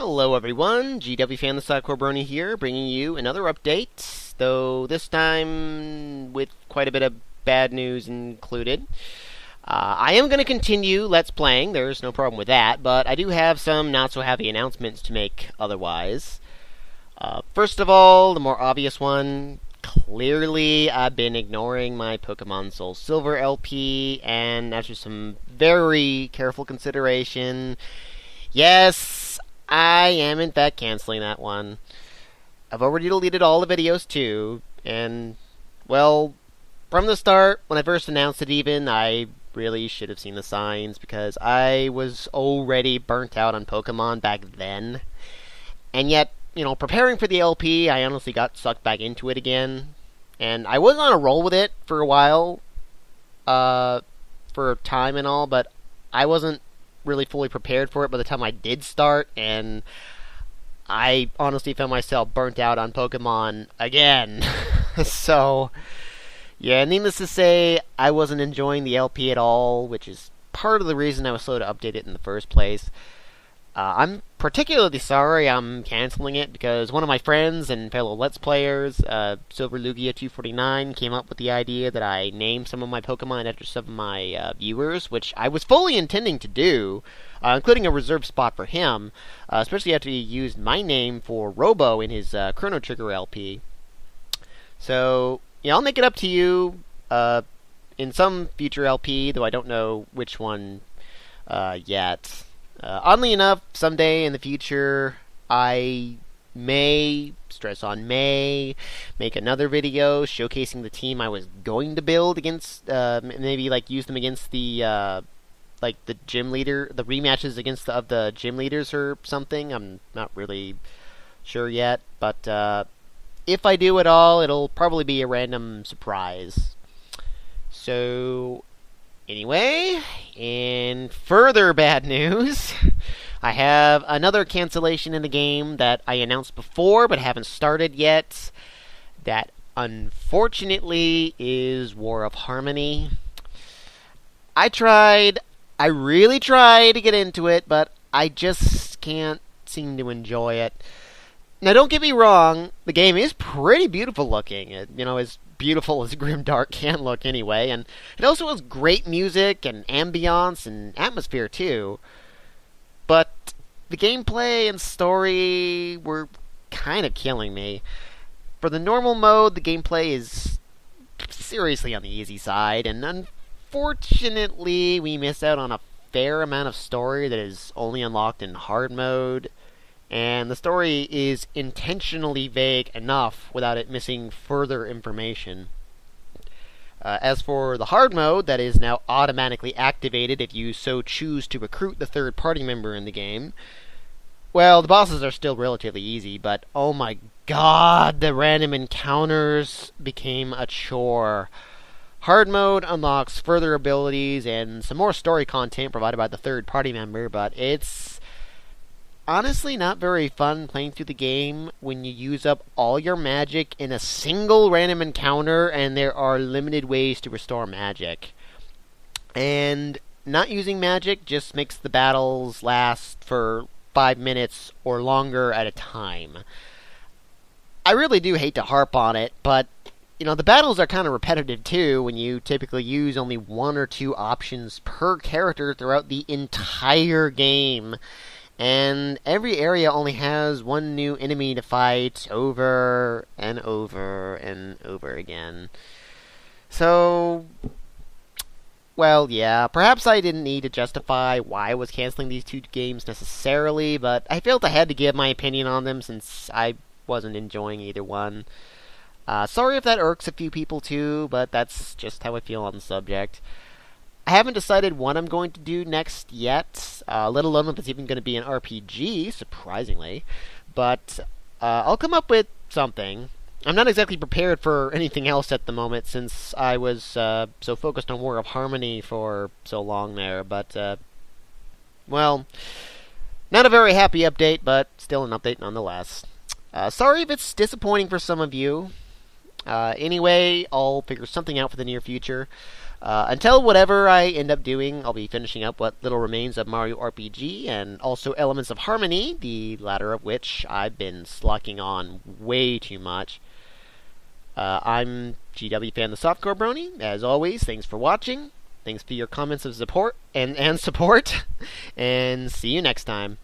Hello everyone, GWFan the Softcore Brony here, bringing you another update, though this time with quite a bit of bad news included. I am going to continue Let's Playing, there's no problem with that, but I do have some not-so-happy announcements to make otherwise. First of all, the more obvious one, clearly I've been ignoring my Pokemon Soul Silver LP, and after some very careful consideration, yes, I am in fact canceling that one. I've already deleted all the videos too, and, well, from the start, when I first announced it even, I really should have seen the signs, because I was already burnt out on Pokemon back then. And yet, preparing for the LP, I honestly got sucked back into it again. And I was on a roll with it for a while, for a time and all, but I wasn't really fully prepared for it by the time I did start, and I honestly found myself burnt out on Pokemon again. So, yeah, needless to say, I wasn't enjoying the LP at all, which is part of the reason I was slow to update it in the first place. I'm particularly sorry I'm canceling it, because one of my friends and fellow Let's Players, Silver Lugia 249, came up with the idea that I name some of my Pokemon after some of my viewers, which I was fully intending to do, including a reserved spot for him, especially after he used my name for Robo in his Chrono Trigger LP. So, I'll make it up to you in some future LP, though I don't know which one yet. Oddly enough, someday in the future, I may, stress on may, make another video showcasing the team I was going to build against, maybe use them against the, the gym leader, the rematches against of the gym leaders or something. I'm not really sure yet, but if I do at all, it'll probably be a random surprise. So, anyway, in further bad news, I have another cancellation in the game that I announced before but haven't started yet. That, unfortunately, is War of Harmony. I really tried to get into it, but I just can't seem to enjoy it. Now, don't get me wrong, the game is pretty beautiful looking. As beautiful as Grimdark can look anyway, and it also has great music and ambiance and atmosphere too. But the gameplay and story were kind of killing me. For the normal mode, the gameplay is seriously on the easy side, and unfortunately we miss out on a fair amount of story that is only unlocked in hard mode. And the story is intentionally vague enough without it missing further information. As for the hard mode, that is now automatically activated if you so choose to recruit the third party member in the game, well, the bosses are still relatively easy, but oh my god, the random encounters became a chore. Hard mode unlocks further abilities and some more story content provided by the third party member, but it's honestly not very fun playing through the game when you use up all your magic in a single random encounter and there are limited ways to restore magic. And not using magic just makes the battles last for 5 minutes or longer at a time. I really do hate to harp on it, but the battles are kind of repetitive too when you typically use only 1 or 2 options per character throughout the entire game. And every area only has one new enemy to fight over and over and over again. So, well, yeah, perhaps I didn't need to justify why I was canceling these 2 games necessarily, but I felt I had to give my opinion on them since I wasn't enjoying either one. Sorry if that irks a few people too, but that's just how I feel on the subject. I haven't decided what I'm going to do next yet, let alone if it's even going to be an RPG, surprisingly. But I'll come up with something. I'm not exactly prepared for anything else at the moment since I was so focused on War of Harmony for so long there. But, well, not a very happy update, but still an update nonetheless. Sorry if it's disappointing for some of you. Anyway, I'll figure something out for the near future. Until whatever I end up doing, I'll be finishing up what little remains of Mario RPG and also Elements of Harmony, the latter of which I've been slacking on way too much. I'm GWFan the Softcore Brony. As always, thanks for watching. Thanks for your comments of support and support. And see you next time.